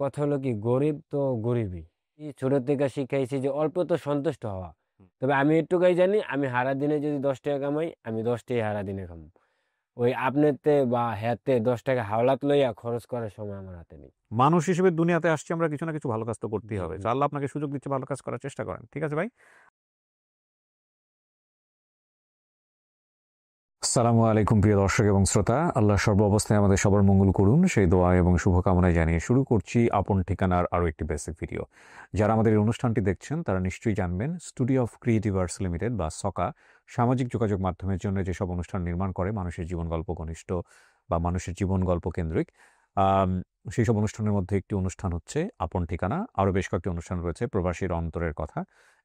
কথা হলো কি, গরিব তো গরিবই। এই ছোট থেকে শিখাইছি যে অল্প তো সন্তুষ্ট হওয়া। হুম। তবে আমি এটুকুই জানি, আমি হারা দিনে যদি 10 টাকা কামাই, আমি 10 টাই হারা দিনে খামো। ওই আপনারতে বা হ্যাতে 10 টাকা হাওলাত লইয়া খরচ করার সময় আমার হাতে নেই। মানুষ হিসেবে দুনিয়াতে আসছি, আমরা কিছু না কিছু ভালো কাজ তো করতেই জি হবে। তো জি। আল্লাহ আপনাকে সুযোগ দিচ্ছে, ভালো কাজ করার চেষ্টা করেন। ঠিক আছে ভাই। আসসালামু আলাইকুম প্রিয় দর্শক এবং শ্রোতা, আল্লাহ সর্ব অবস্থায় আমাদের সবার মঙ্গল করুন সেই দোয়া এবং শুভকামনায় জানিয়ে শুরু করছি আপন ঠিকানার আরও একটি বেসিক ভিডিও। যারা আমাদের এই অনুষ্ঠানটি দেখছেন তারা নিশ্চয়ই জানবেন, studio of creative arts limited বা সকা সামাজিক যোগাযোগ মাধ্যমের জন্য যেসব অনুষ্ঠান নির্মাণ করে মানুষের জীবন গল্প ঘনিষ্ঠ বা মানুষের জীবন গল্প কেন্দ্রিক, আম, সেই সব অনুষ্ঠানের মধ্যে একটি অনুষ্ঠান হচ্ছে আপন ঠিকানা। আরও বেশ কয়েকটি অনুষ্ঠান রয়েছে, প্রবাসীর অন্তরের কথা,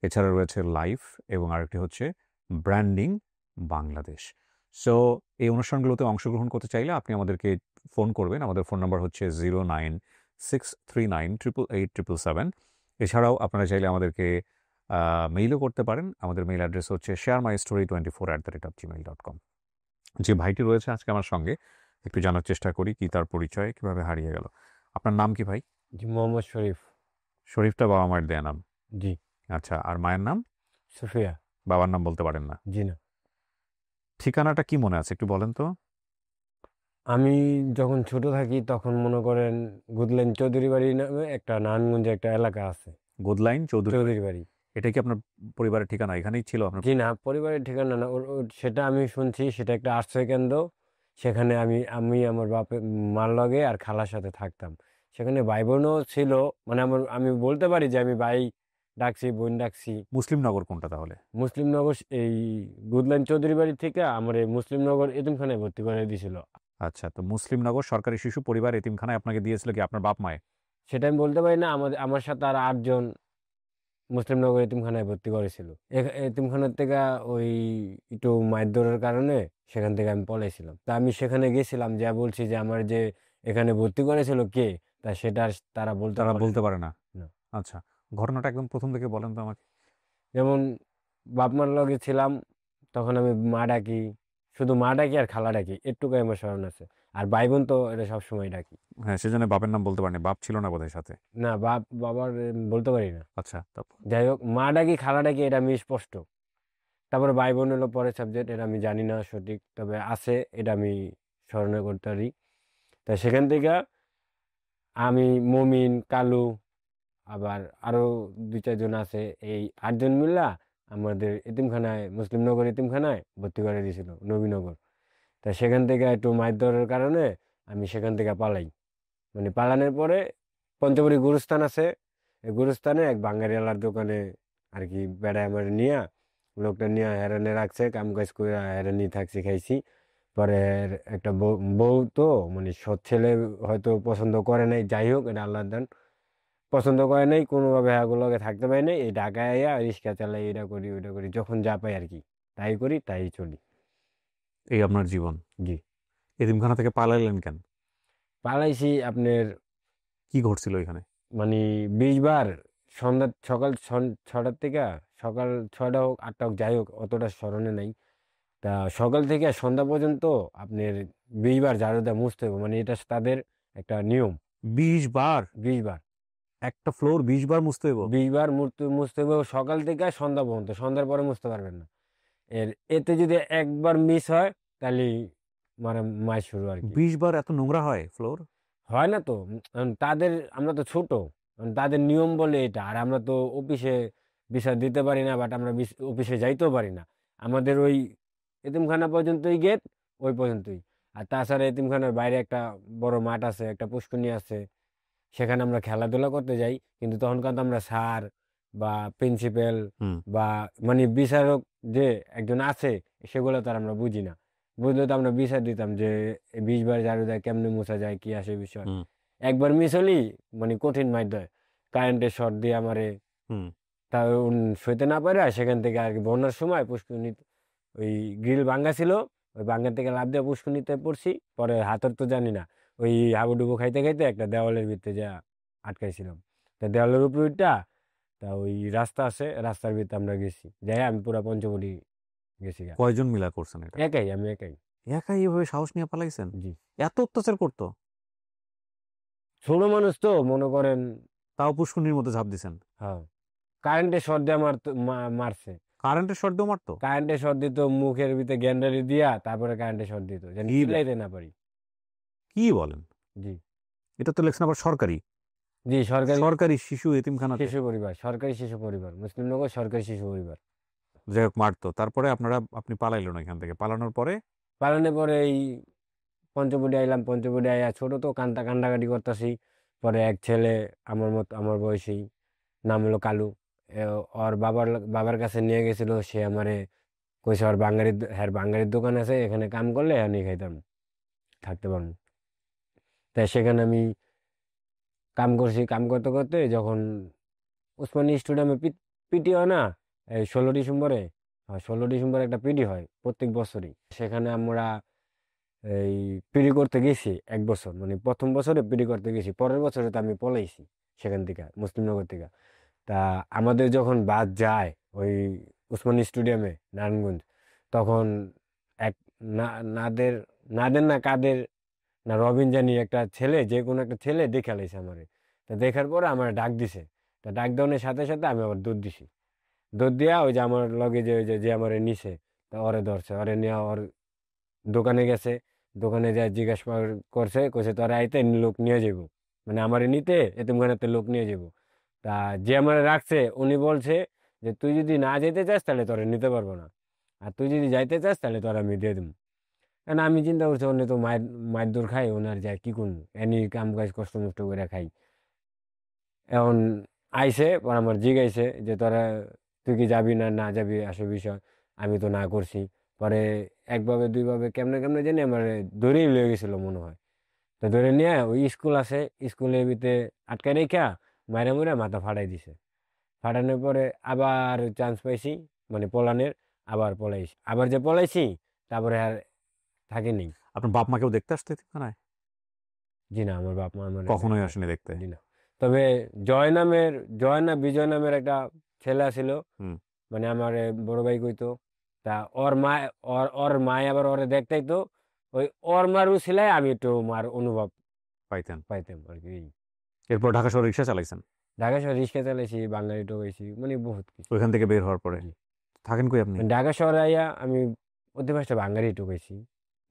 এছাড়া রয়েছে লাইফ, এবং আরেকটি হচ্ছে ব্র্যান্ডিং বাংলাদেশ। সো এই অনুষ্ঠানগুলোতে অংশগ্রহণ করতে চাইলে আপনি আমাদেরকে ফোন করবেন। আমাদের ফোন নাম্বার হচ্ছে 0963988877। এছাড়াও আপনারা চাইলে আমাদেরকে মেইলও করতে পারেন। আমাদের মেইল অ্যাড্রেস হচ্ছে sharemystory24@gmail.com। যে ভাইটি রয়েছে আজকে আমার সঙ্গে, একটু জানার চেষ্টা করি কি তার পরিচয়, কিভাবে হারিয়ে গেল। আপনার নাম কি ভাই? জি, মোহাম্মদ শরীফ। শরীফটা বাবা মায়ের দেয়া নাম? জি। আচ্ছা, আর মায়ের নাম? সুফিয়া। বাবার নাম বলতে পারেন না? জি না। ঠিকানাটা কি মনে আছে একটু বলেন তো? আমি যখন ছোট থাকি তখন মনে করেন গুদলেন চৌধুরী বাড়ি নামে একটা নারায়ণগঞ্জে একটা এলাকা আছে। গোদলাইন চৌধুরী বাড়ি? চৌধুরী বাড়ি। এটা কি আপনার পরিবারের ঠিকানা? এখানেই ছিল আপনার? জি না, পরিবারের ঠিকানা না। সেটা আমি শুনছি সেটা একটা আশ্রয় কেন্দ্র। সেখানে আমি আমি আমার বাপের মার লগে আর খালার সাথে থাকতাম। সেখানে ভাই বোনও ছিল। মানে আমি বলতে পারি যে আমি ভাই ডাকছি, বোন ডাকছি। মুসলিমনগর কোনটা তাহলে? মুসলিমনগর এই গুদলাইন চৌধুরী বাড়ি থেকে আমার এই মুসলিমনগর এতিমখানায় ভর্তি করে দিয়েছিল। আচ্ছা, তো মুসলিমনগর সরকারি শিশু পরিবার এতিমখানায় আপনাকে দিয়েছিল কি আপনার বাপ মায়ে? সেটা আমি বলতে পারি না। আমার সাথে আর 8 জন মুসলিমনগর এতিমখানায় ভর্তি করেছিল। এতিমখানার থেকে ওই একটু মারধরের কারণে সেখান থেকে আমি পলাইছিলাম। তা আমি সেখানে গেছিলাম, যা বলছি যে আমার যে এখানে ভর্তি করেছিল কে, তা সেটা আর তারা বলতে তারা পারে বলতে পারে না? না। আচ্ছা, ঘটনাটা একদম প্রথম থেকে বলেন তো আমাকে। যেমন বাপ মার লগে ছিলাম, তখন আমি মা ডাকি, শুধু মা ডাকি আর খালা ডাকি, এটুকুই আমার স্মরণ আছে। আর ভাই বোন তো এটা সবসময় ডাকি। হ্যাঁ, সেজন্য বাপের নাম বলতে পারেনি, বাপ ছিল না বোধহয় সাথে। না, বাবার বলতে পারি না। আচ্ছা, তারপর? যাই হোক, মা ডাকি খালা ডাকি এটা আমি স্পষ্ট। তারপরে ভাই বোন হলো পরের সাবজেক্ট, এটা আমি জানি না সঠিক, তবে আছে, এটা আমি স্মরণে করতে পারি। তা সেখান থেকে আমি, মমিন, কালু, আবার আরো 2-4 জন আছে, এই 8 জন মিল্লা আমাদের এতিমখানায়, মুসলিমনগর এতিমখানায় ভর্তি করে দিয়েছিল, নবীনগর। তা সেখান থেকে একটু মারধরের কারণে আমি সেখান থেকে পালাই। মানে পালানোর পরে পঞ্চবড়ি গুরুস্থান আছে, এই গুরুস্থানে এক বাঙালিওয়ালার দোকানে আর কি বেড়ায় আমার নিয়া, লোকটা নিয়ে হেরানে রাখছে, কাম কাজ করে হেরানি থাকছি, খাইছি। পরে একটা বউ বউ তো মানে সৎ ছেলে হয়তো পছন্দ করে নাই, যাই হোক এটা আল্লাহর দান। পছন্দ করে নাই, কোনোভাবে এগুলোকে থাকতে পারি নাই, এই ঢাকায় আইয়া রিক্সা চালাই, এটা করি ওইটা করি, যখন যা পাই আর কি তাই করি, তাই চলি। এই আপনার জীবন? জি। এতিমখানা থেকে পালাইলেন কেন? পালাইছি আপনার কি ঘটছিল এখানে? মানে 20 বার সন্ধ্যা সকাল 6টার থেকে, সকাল 6টা হোক 8টা হোক, যাই হোক অতটা স্মরণে নাই। তা সকাল থেকে সন্ধ্যা পর্যন্ত আপনার 20 বার ঝাড়ু দেওয়া মুছতে হবে, মানে এটা তাদের একটা নিয়ম। 20 বার? 20 বার। একটা ফ্লোর 20 বার মুছতে হইব? 20 বার মুছতে হবে সকাল থেকে সন্ধ্যা পর্যন্ত, সন্ধ্যার পরে মুছতে পারবেন না। এর এতে যদি একবার মিস হয় তাহলে মানে মাই শুরু আর কি। 20 বার এত নোংরা হয় ফ্লোর? হয় না তো, তাদের, আমরা তো ছোট, তাদের নিয়ম বলে এটা। আর আমরা তো অফিসে বিচার দিতে পারি না, বাট আমরা অফিসে যাইতেও পারি না। আমাদের ওই এতিমখানা পর্যন্তই গেট, ওই পর্যন্তই। আর তাছাড়া এতিমখানার বাইরে একটা বড় মাঠ আছে, একটা পুষ্করণী আছে, সেখানে আমরা খেলাধুলা করতে যাই। কিন্তু তখন কিন্তু আমরা স্যার বা প্রিন্সিপাল হুম। বা মানে বিচারক যে একজন আছে, সেগুলো তো আর আমরা বুঝি না। বুঝলে তো আমরা বিচার দিতাম যে 20 বার ঝাড়ু দেয় কেমনে মোছা যায়, কি আসে বিষয়। হুম। একবার মিস হলি মানে কঠিন মাইর দেয়, কারেন্টের শর্ট দিয়ে আমারে। হুম। তা সইতে না পারে সেখান থেকে আর কি, বন্যার সময় পুষ্করণী ওই গ্রিল ভাঙ্গা ছিল, ওই ভাঙ্গা থেকে লাফ দিয়ে পুষ্করণীতে পড়ছি। পরে হাতের তো জানি না, ওই হাবুডুবু খাইতে খাইতে একটা দেওয়ালের ভিতরে যা আটকাইছিলাম। তা দেওয়ালের উপরে উঠটা, তা ওই রাস্তা আছে, রাস্তার ভিতরে আমরা গেছি, যাই আমি পুরা পঞ্চবটি গেছি গা। কয়জন মিলা করছেন এটা? একাই, আমি একাই। একাই এভাবে সাহস নিয়ে পালাইছেন? জি। এত অত্যাচার করতো? ছোট মানুষ তো মনে করেন। তাও পুষ্কুনির মধ্যে ঝাঁপ দিছেন? হ্যাঁ, কারেন্টের শর্ট দিয়ে মারছে। কারেন্টের শর্ট দিয়ে মারতো? কারেন্টের শর্ট দিত মুখের ভিতরে গ্যান্ডারি দিয়া, তারপরে কারেন্টের শর্ট দিত যেন কি চিল্লাইতে না পারি। কি বলেন? জি। এটা তো লেখছেন আবার সরকারি জি, সরকারি সরকারি শিশু এতিমখানাতে। শিশু পরিবার, সরকারি শিশু পরিবার, মুসলিমনগর সরকারি শিশু পরিবার। যাই হোক, মারতো, তারপরে আপনি পালাইলেন এখান থেকে, পালানোর পরে? পালনের পরে এই পঞ্চবটি আইলাম, পঞ্চবটি আইয়া ছোট তো কান্দাকাটি করতেছি। পরে এক ছেলে আমার মতো, আমার বয়সী, নাম হলো কালু। এ ওর বাবার কাছে নিয়ে গেছিল। সে আমারে কইছে ওর বাঙালির দোকান আছে, এখানে কাম করলে আমি খাইতাম, থাকতে পারবো। তাই সেখানে আমি কাম করছি। কাম করতে করতে যখন উসমানী স্টেডিয়ামে পিটি হয় না, এই 16 ডিসেম্বরে, 16 ডিসেম্বরে একটা পিটি হয় প্রত্যেক বছরই। সেখানে আমরা এই পিটি করতে গেছি 1 বছর, মানে প্রথম বছরে পিটি করতে গেছি, পরের বছরে তো আমি পলাইছি সেখান থেকে, মুসলিমনগর থেকে। তা আমাদের যখন বাস যায় ওই উসমানী স্টেডিয়ামে নারায়ণগঞ্জ, তখন এক না নাদের নাদের না কাদের না রবিন জানি একটা ছেলে, যে কোনো একটা ছেলে দেখে লাইছে আমারে। তা দেখার পরে আমার ডাক দিছে। তা ডাক দেওয়ার সাথে সাথে আমি আবার দৌড় দিছি। দৌড় দিয়া ওই যে আমার লগে যে ওই যে আমারে নিছে, তা ওরে ধরছে, ওরে নিয়ে ওর দোকানে গেছে। দোকানে যা জিজ্ঞাসা করছে, কইছে তোরা আইতে লোক নিয়ে যাবো, মানে আমারে নিতে এতিমখানাতে লোক নিয়ে যাবো। তা যে আমারে রাখছে উনি বলছে যে তুই যদি না যেতে চাস তাহলে তোরে নিতে পারবো না, আর তুই যদি যাইতে চাস তাহলে তোর আমি দিয়ে দেবো। কারণ আমি চিন্তা করছি অন্য তো মায়ের মায়ের দূর খাই, ওনার যায় কি করবো, এনি কাম কাজ কষ্ট মষ্ট করে খাই। এখন আইসে পর আমার জিগাইছে যে তোরা তুই কি যাবি না না যাবি আসে বিষয়। আমি তো না করছি। পরে একভাবে দুইভাবে কেমনে কেমনে জানি আমার ধরেই লয়ে গেছিল মনে হয়। তো ধরে নিয়ে ওই স্কুল আছে, স্কুলের ভিতরে আটকে রেখা মাইরা মুইরা মাথা ফাটাই দিছে। ফাটানোর পরে আবার চান্স পাইছি, মানে পলানের। আবার পলাইছি, আবার যে পলাইছি তারপরে আর থাকিনি। আপনার বাপ মাকেও দেখতে আসতো এতিমখানায়? জি না, আমার বাপ মা আমার কখনোই আসেনি দেখতে? জি না। তবে বিজয় নামের একটা ছেলে ছিল, হুম। মানে আমার বড় ভাই কইতো। তা ওর মা, ওর মায় আবার ওরে দেখতেই তো, ওই ওর মারু ছিলাই আমি একটু মার অনুভব পাইতেন? পাইতাম আর কি। এরপর ঢাকা শহরে রিক্সা চালাইছেন? ঢাকা শহরে রিক্সা চালাইছি, বাঙালি টোকাইছি, মানে বহুত কিছু। ওইখান থেকে বের হওয়ার পরে জি। থাকেন কই আপনি? মানে ঢাকা শহরে আইয়া আমি অধিকাংশ বাঙালি টোকাইছি।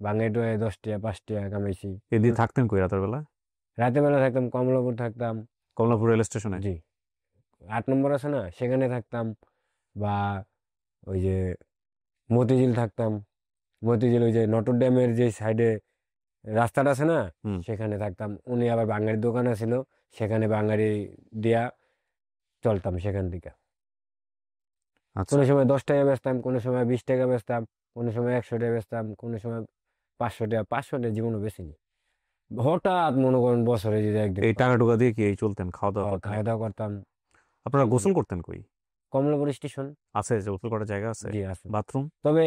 বাঙালি টোকাই 10 টাকা 5 টাকা কামাইছি। এদিন থাকতেন কই রাতের বেলা? রাতের বেলা থাকতাম কমলাপুর থাকতাম। কমলাপুর রেল স্টেশনে? জি, 8 নম্বর আছে না, সেখানে থাকতাম। বা ওই যে মতিঝিল থাকতাম। মতিঝিল ওই যে নটর ড্যামের যে সাইডে রাস্তাটা আছে না, হুম। সেখানে থাকতাম। উনি আবার বাঙালির দোকান ছিল, সেখানে বাঙালি দিয়া চলতাম সেখান থেকে। আচ্ছা। কোনো সময় 10 টাকা বেচতাম, কোনো সময় 20 টাকা বেচতাম, কোনো সময় 100 টাকা বেচতাম, কোনো সময় 500 টাকা। 500 টাকা জীবনও বেশিনি। হঠাৎ মনে করেন বছরে যদি একদিন এই টাকা টুকা দিয়ে কি এই চলতেন, খাওয়া দাওয়া করতেন? খাওয়া দাওয়া করতাম। আপনারা এই গোসল করতেন কই? কমলাপুর স্টেশন। আছে যে গোসল করার জায়গা আছে? জি আছে। বাথরুম? তবে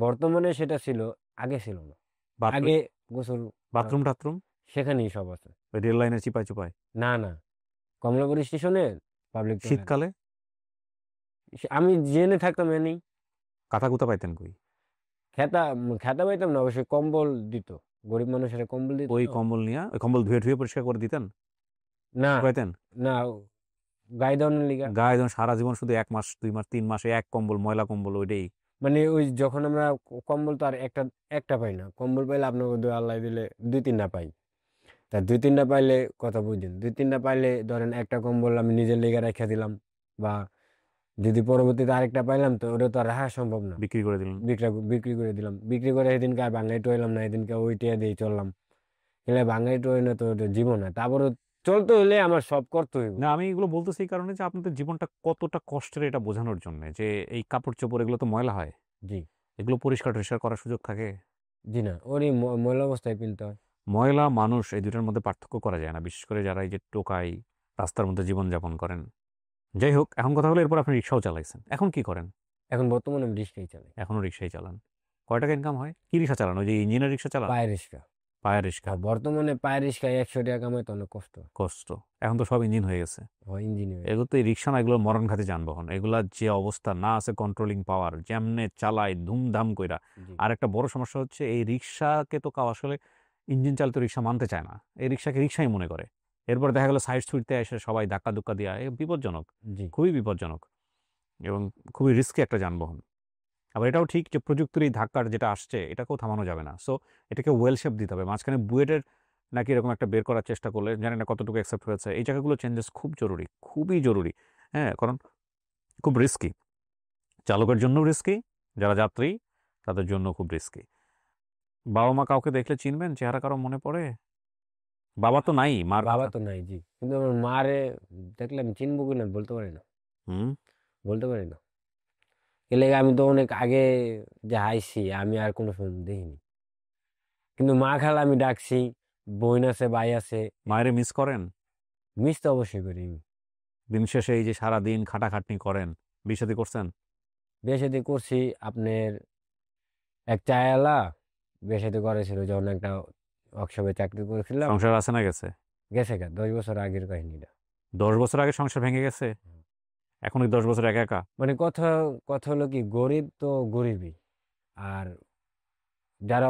বর্তমানে সেটা ছিল, আগে ছিল না। বাথরুম? আগে গোসল করা বাথরুম টাথরুম? সেখানেই সব আছে। ওই রেল লাইনের চিপায় চুপায়? না না, কমলাপুর স্টেশনে পাবলিক টয়লেট। শীতকালে আমি জেনে থাকতাম এনি। কাঁথা কুতা পাইতেন কই? খেতা খেতা পাইতাম না, অবশ্যই কম্বল দিত, গরিব মানুষের কম্বল দিত ওই তো। কম্বল নিয়ে, ওই কম্বল ধুয়ে ধুয়ে পরিষ্কার করে দিতেন? না শুকাইতেন? না, গায়ে দেওয়ানোর লিগা। গায়ে যখন সারা জীবন শুধু 1 মাস 2 মাস 3 মাসে এক কম্বল, ময়লা কম্বল ওইটাই? মানে ওই যখন আমরা কম্বল তো আর একটা একটা পাই না, কম্বল পাইলে আপনাকে আল্লাহ দিলে 2-3টা পাই। তা 2-3টা পাইলে কথা বুঝছেন, 2-3টা পাইলে ধরেন একটা কম্বল আমি নিজের লেগে রেখে দিলাম, বা যদি পরবর্তীতে আরেকটা পাইলাম তো ওটা তো আর রাখা সম্ভব না। বিক্রি করে দিলেন? বিক্রি করে দিলাম, বিক্রি করে সেদিনকে আর বাঙালি টোয়াইলাম না, সেদিনকে ওইটা দিয়ে চললাম। এলে বাঙালি টোয়াই না তো ওটা জীবন হয়, তারপরে চলতে হইলে আমার সব করতে হইব। না, আমি এগুলো বলতেছি এই কারণে যে আপনাদের জীবনটা কতটা কষ্টের এটা বোঝানোর জন্য, যে এই কাপড় চোপড় এগুলো তো ময়লা হয়, জি। এগুলো পরিষ্কার টরিষ্কার করার সুযোগ থাকে? জি না, ওরই ময়লা অবস্থায় কিনতে হয়। ময়লা মানুষ এই দুটার মধ্যে পার্থক্য করা যায় না, বিশেষ করে যারা এই যে টোকাই রাস্তার মধ্যে জীবনযাপন করেন। যাই হোক, এখন কথা হলো এরপর আপনি রিক্সাও চালাইছেন, এখন কি করেন? এখন বর্তমানে আমি রিক্সাই চালাই। এখনো রিক্সাই চালান? কয় টাকা ইনকাম হয়? কি রিক্সা চালান? ওই যে ইঞ্জিনের রিক্সা চালান? পায়ের রিক্সা। পায়ের রিক্সা? আর বর্তমানে পায়ের রিক্সায় 100 টাকা কামাইতে অনেক কষ্ট। কষ্ট। এখন তো সব ইঞ্জিন হয়ে গেছে। হয় ইঞ্জিনিয়ার। এগুলো তো এই রিক্সা না, এগুলো মরণঘাতী যানবাহন। এগুলার যে অবস্থা, না আছে কন্ট্রোলিং পাওয়ার, যেমনে চালায় ধুমধাম কইরা। জি। আর একটা বড় সমস্যা হচ্ছে এই রিক্সাকে তো কেউ আসলে ইঞ্জিন চালিত রিক্সা মানতে চায় না, এই রিক্সাকে রিক্সাই মনে করে। এরপর দেখা গেলো সাইড ছুটতে এসে সবাই ধাক্কা ধুক্কা দেওয়া, বিপজ্জনক, জি খুবই বিপজ্জনক এবং খুবই রিস্কি একটা যানবাহন। আবার এটাও ঠিক যে প্রযুক্তির এই ধাক্কার যেটা আসছে এটাকেও থামানো যাবে না। সো এটাকে ওয়েল শেপ দিতে হবে। মাঝখানে বুয়েটের নাকি এরকম একটা বের করার চেষ্টা করলে, জানি না কতটুকু অ্যাকসেপ্ট হয়েছে, এই জায়গাগুলো চেঞ্জেস খুব জরুরি, খুবই জরুরি। হ্যাঁ, কারণ খুব রিস্কি, চালকের জন্য রিস্কি, যারা যাত্রী তাদের জন্য খুব রিস্কি। বাবা মা কাউকে দেখলে চিনবেন, চেহারা কারো মনে পড়ে? বাবা তো নাই, মার বাবা কথা। তো নাই, জি, কিন্তু আমার মারে দেখলে আমি চিনবো কিনা বলতে পারি না, হুম। বলতে পারি না। এর লেগে আমি তো অনেক আগে যে আইছি, আমি আর কোনো সময় দেখিনি। কিন্তু মা খালা আমি ডাকছি, বোন আছে, ভাই আছে। মায়েরে মিস করেন? মিস তো অবশ্যই করি। দিন শেষে এই যে সারা দিন খাটাখাটনি করেন, বিয়ে শাদী করছেন? বিয়ে শাদী করছি আপনার এক চায়ওয়ালা, বিয়ে শাদী করেছিল যখন একটা ওয়ার্কশপে চাকরি করেছিলাম। সংসার আছে না গেছে? গেছে গা, 10 বছর আগের কাহিনীটা। 10 বছর আগে সংসার ভেঙে গেছে, এখন ওই 10 বছর একা একা? মানে কথা কথা হলো কি, গরিব তো গরিবই। আর যারা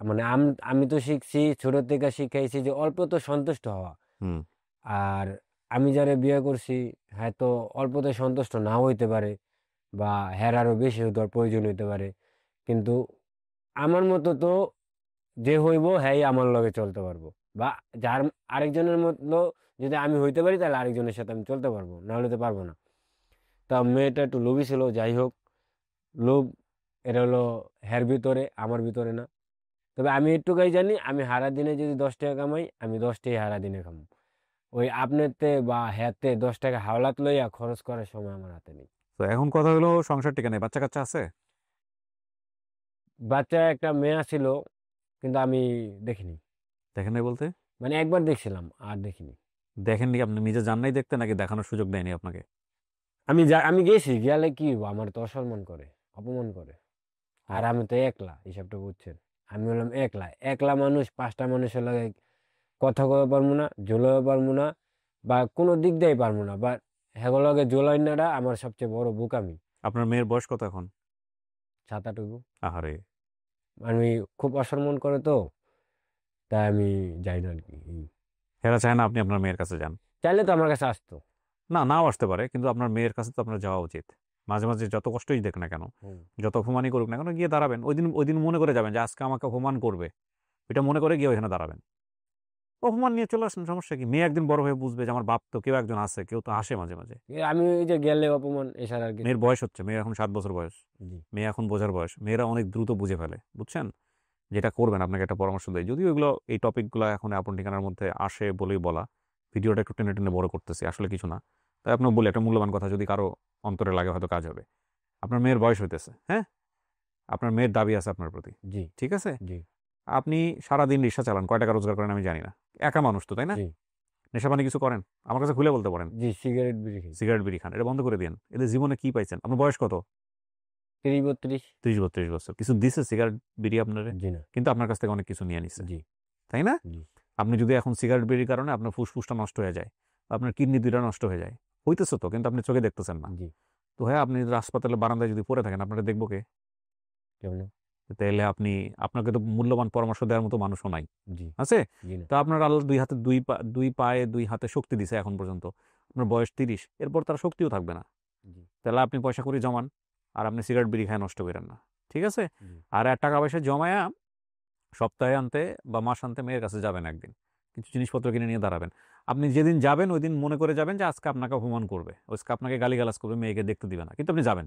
মানে আমি তো শিখছি, ছোট থেকে শিখাইছি যে অল্প তো সন্তুষ্ট হওয়া। হুম। আর আমি যারা বিয়ে করছি, হ্যাঁ তো অল্পতে সন্তুষ্ট নাও হইতে পারে, বা হ্যার আরো বেশি দেওয়ার প্রয়োজন হইতে পারে। কিন্তু আমার মতো তো যে হইব হ্যাঁ আমার লগে চলতে পারবো, বা যার আরেকজনের মতো যদি আমি হইতে পারি তাহলে আরেকজনের সাথে আমি চলতে পারবো, না হলে তো পারবো না। তা মেয়েটা একটু লোভী ছিল, যাই হোক, লোভ এটা হলো হ্যার ভিতরে, আমার ভিতরে না। তবে আমি একটুকাই জানি, আমি হারা দিনে যদি 10 টাকা কামাই, আমি 10টাই হারা দিনে খামো। ওই আপনারতে বা হ্যাতে 10 টাকা হাওলাত লইয়া খরচ করার সময় আমার হাতে নেই। তো এখন কথা হলো সংসার টিকে নেই, বাচ্চা কাচ্চা আছে? বাচ্চা একটা মেয়ে ছিল, কিন্তু আমি দেখিনি। দেখেন নাই বলতে? মানে একবার দেখছিলাম আর দেখিনি। দেখেননি? আপনি নিজে যান নাই দেখতে, নাকি দেখানোর সুযোগ দেয়নি আপনাকে? আমি গেছি, গেলে কি হইবো, আমার তো অসম্মান করে, অপমান করে। আর ও, আমি তো একলা, হিসাবটা বুঝছেন। আমি হলাম একলা, একলা মানুষ, 5টা মানুষের লাগে কথা কয়ে পারবো না, ঝোলাও পারবো না, বা কোনো দিক দিয়েই পারবো না, বা হেগুলোকে ঝোলাই নাটা আমার সবচেয়ে বড় বোকামি। আপনার মেয়ের বয়স কত এখন? ছাতাটুকু আহারে। আমি খুব অসম্মান করে তো, তাই আমি যাই না আর কি। হেরা চায় না আপনি আপনার মেয়ের কাছে যান? চাইলে তো আমার কাছে আসতো। না, নাও আসতে পারে, কিন্তু আপনার মেয়ের কাছে তো আপনার যাওয়া উচিত। মাঝে মাঝে যত কষ্টই দেখ না কেন, হুম। যত অপমানই করুক না কেন, গিয়ে দাঁড়াবেন। ওই দিন মনে করে যাবেন যে আজকে আমাকে অপমান করবে, এটা মনে করে গিয়ে ওইখানে দাঁড়াবেন। অপমান নিয়ে চলে আসেন, সমস্যা কি? মেয়ে একদিন বড় হয়ে বুঝবে যে আমার বাপ তো কেউ একজন আছে, কেউ তো আসে মাঝে মাঝে। আমি ওই যে গেলে অপমান, এছাড়া আর কিছু মেয়ের না। বয়স হচ্ছে, মেয়ের এখন 7 বছর বয়স। জি মেয়ে এখন বোঝার বয়স, মেয়েরা অনেক দ্রুত বুঝে ফেলে, বুঝছেন? যেটা করবেন, আপনাকে একটা পরামর্শ দেয়, যদিও এগুলো এই টপিকগুলো এখন আপন ঠিকানার মধ্যে আসে বলেই বলা, ভিডিওটা একটু টেনে টেনে বড় করতেছি, আসলে কিছু না। তাই আপনার বলি একটা মূল্যবান কথা, যদি কারো অন্তরে লাগে হয়তো কাজ হবে। আপনার মেয়ের বয়স হইতেছে, হ্যাঁ, আপনার মেয়ের দাবি আছে আপনার প্রতি, জি ঠিক আছে? জি আপনি সারাদিন রিক্সা চালান, কয় টাকা রোজগার করেন আমি জানি না, একা মানুষ তো, তাই না? জি নেশা পানি কিছু করেন? আমার কাছে খুলে বলতে পারেন। জি, সিগারেট বিড়ি খাই। সিগারেট বিড়ি খান, এটা বন্ধ করে দিন। এদের জীবনে কি পাইছেন? আপনার বয়স কত? 30-32। 30-32 বছর। কিছু দিছে সিগারেট বিড়ি আপনারে? জি না। কিন্তু আপনার কাছ থেকে অনেক কিছু নিয়ে নিছে, জি তাই না? জি আপনি যদি এখন সিগারেট বিড়ির কারণে আপনার ফুসফুসটা নষ্ট হয়ে যায়, বা আপনার কিডনি দুইটা নষ্ট হয়ে যায়, হইতেছে তো, কিন্তু আপনি চোখে দেখতেছেন না। জি। তো হ্যাঁ, আপনি যদি হাসপাতালের বারান্দায় যদি পড়ে থাকেন, আপনারা দেখবো কে? কেমন? তাহলে আপনাকে তো মূল্যবান পরামর্শ দেওয়ার মতো মানুষও নাই, জি আছে? জি না। তো আপনার আল্লাহ দুই হাতে দুই পায়ে দুই হাতে শক্তি দিছে এখন পর্যন্ত। আপনার বয়স 30, এরপর তার শক্তিও থাকবে না। জি তাহলে আপনি পয়সা করে জমান, আর আপনি সিগারেট বিড়ি খায় নষ্ট করেন না, ঠিক আছে? জি আর টাকা পয়সা জমায়া সপ্তাহে আনতে বা মাস আনতে মেয়ের কাছে যাবেন একদিন, কিছু জিনিসপত্র কিনে নিয়ে দাঁড়াবেন। আপনি যেদিন যাবেন ওই দিন মনে করে যাবেন যে আজকে আপনাকে অপমান করবে, আজকে আপনাকে গালিগালাজ করবে, মেয়েকে দেখতে দিবে না, কিন্তু আপনি যাবেন।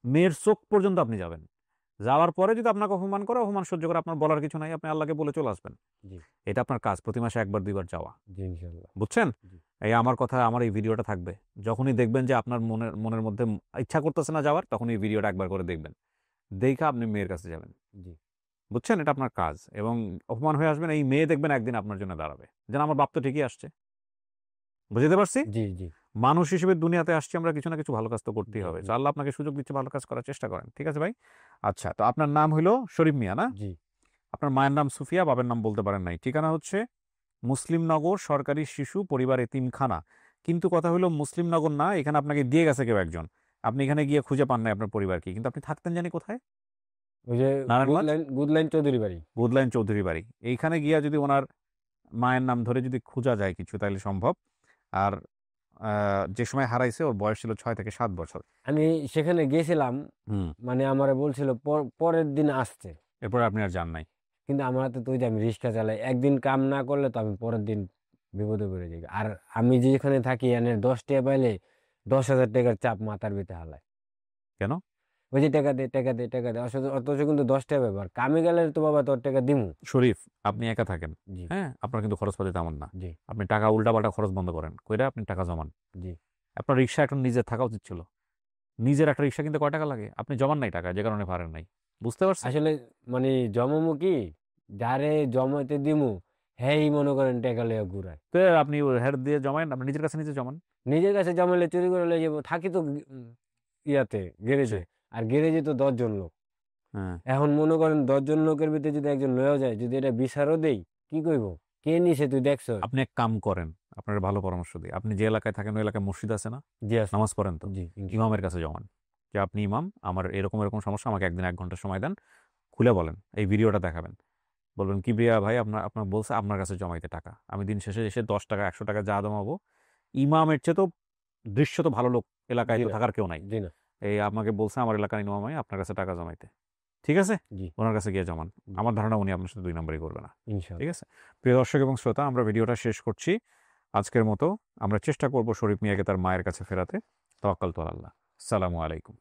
মেয়ের চোখ পর্যন্ত আপনি যাবেন। যাওয়ার পরে যদি আপনাকে অপমান করে, অপমান সহ্য করে, আপনার বলার কিছু নাই, আপনি আল্লাহকে বলে চলে আসবেন। জি এটা আপনার কাজ, প্রতি মাসে একবার দুইবার যাওয়া, জি, ইনশাল্লাহ। বুঝছেন? জি এই আমার কথা, আমার এই ভিডিওটা থাকবে, যখনই দেখবেন যে আপনার মনের মনের মধ্যে ইচ্ছা করতেছে না যাওয়ার, তখন এই ভিডিওটা একবার করে দেখবেন, দেখে আপনি মেয়ের কাছে যাবেন, জি বুঝছেন? এটা আপনার কাজ। এবং অপমান হয়ে আসবেন, এই মেয়ে দেখবেন একদিন আপনার জন্য দাঁড়াবে, যেন আমার বাপ তো ঠিকই আসছে। বুঝতে পারছি? জি জি মানুষ হিসেবে দুনিয়াতে আসছি আমরা, কিছু না কিছু ভালো কাজ তো করতেই জি হবে। জি তো আল্লাহ আপনাকে সুযোগ দিচ্ছে, ভালো কাজ করার চেষ্টা করেন, ঠিক আছে ভাই? আচ্ছা, তো আপনার নাম হইলো শরীফ মিয়া, না? জি আপনার মায়ের নাম সুফিয়া, বাবার নাম বলতে পারেন নাই। ঠিকানা হচ্ছে মুসলিমনগর সরকারি শিশু পরিবার এতিমখানা। কিন্তু কথা হলো মুসলিমনগর না, এখানে আপনাকে দিয়ে গেছে কেউ একজন, আপনি এখানে গিয়ে খুঁজে পান নাই আপনার পরিবার কি, কিন্তু আপনি থাকতেন জানি কোথায়? ওই যে নারায়ণগঞ্জ গুডলাইন চৌধুরী বাড়ি। বুধলাইন চৌধুরী বাড়ি। এইখানে গিয়া যদি ওনার মায়ের নাম ধরে যদি খোঁজা যায় কিছু তাহলে সম্ভব। আর যে সময় হারাইছে ওর বয়স ছিল 6 থেকে 7 বছর। আমি সেখানে গেছিলাম, হুম। মানে আমারে বলছিল পরের দিন আসতে, এরপর আপনি আর যান নাই? কিন্তু আমার হাতে তো ওই যে আমি রিক্সা চালাই, একদিন কাম না করলে তো আমি পরের দিন বিপদে পড়ে যাই। আর আমি যেখানে থাকি এনে 10 টাকা পাইলে 10,000 টাকার চাপ মাথার ভিতরে হালায়। কেন? ওই যে টাকা দে টাকা দে টাকা দে, অথচ কিন্তু 10 টাকা ব্যাপার, কামে গেলে তো বাবা তোর টাকা দিমু। শরীফ, আপনি একা থাকেন, জি। হ্যাঁ? আপনার কিন্তু খরচপাতি তেমন না। জি। আপনি টাকা উল্টাপাল্টা খরচ বন্ধ করেন। কইরা আপনি টাকা জমান। জি। আপনার রিক্সা এখন নিজের থাকা উচিত ছিল। নিজের একটা রিক্সা কিনতে কয় টাকা লাগে? আপনি জমান নাই টাকা, যে কারণে পারেন নাই। বুঝতে পারছেন? আসলে মানে জমামু কি, যারে জমাইতে দিমু হেই মনে করেন টাকা লইয়া ঘুরায়। তো আপনি হের দিয়ে জমায়েন, আপনি নিজের কাছে নিজে জমান। নিজের কাছে জমাইলে চুরি করে লয়ে যাবো, থাকি তো ইয়াতে সে গ্যারেজে, আর গ্যারেজে তো 10 জন লোক। হ্যাঁ। এখন মনে করেন 10 জন লোকের ভিতরে যদি একজন লয়েও যায়, যদি এটা বিচারও দেই, কি কইব, কে নিছে তুই দেখছ? আপনি এক কাম করেন, আপনার ভালো পরামর্শ দিই। আপনি যে এলাকায় থাকেন ওই এলাকায় মসজিদ আছে না? জি আছে। নামাজ পড়েন তো? জি ইমামের কাছে জমান। যে আপনি ইমাম, আমার এরকম এরকম সমস্যা, আমাকে একদিন 1 ঘন্টা সময় দেন। খুলে বলেন, এই ভিডিওটা দেখাবেন। বলবেন কিবরিয়া ভাই আপনার আপনার বলছে আপনার কাছে জমাইতে টাকা। আমি দিন শেষে এসে 10 টাকা 100 টাকা যা জমাবো, ইমামের চেয়ে তো দৃশ্য তো ভালো লোক এলাকায় জি তো না। থাকার কেউ নাই। জি না। এই আমাকে বলছে আমার এলাকার ইমাম ভাই আপনার কাছে টাকা জমাইতে। ঠিক আছে? জি। ওনার কাছে গিয়ে জমান। জি। আমার ধারণা উনি আপনার সাথে 2 নম্বরই করবে না। ঠিক ইনশাআল্লাহ। আছে? প্রিয় দর্শক এবং শ্রোতা, আমরা ভিডিওটা শেষ করছি। আজকের মতো আমরা চেষ্টা করব শরীফ মিয়াকে তার মায়ের কাছে ফেরাতে। তাওয়াক্কালতু আলাল্লাহ। আসসালামু আলাইকুম।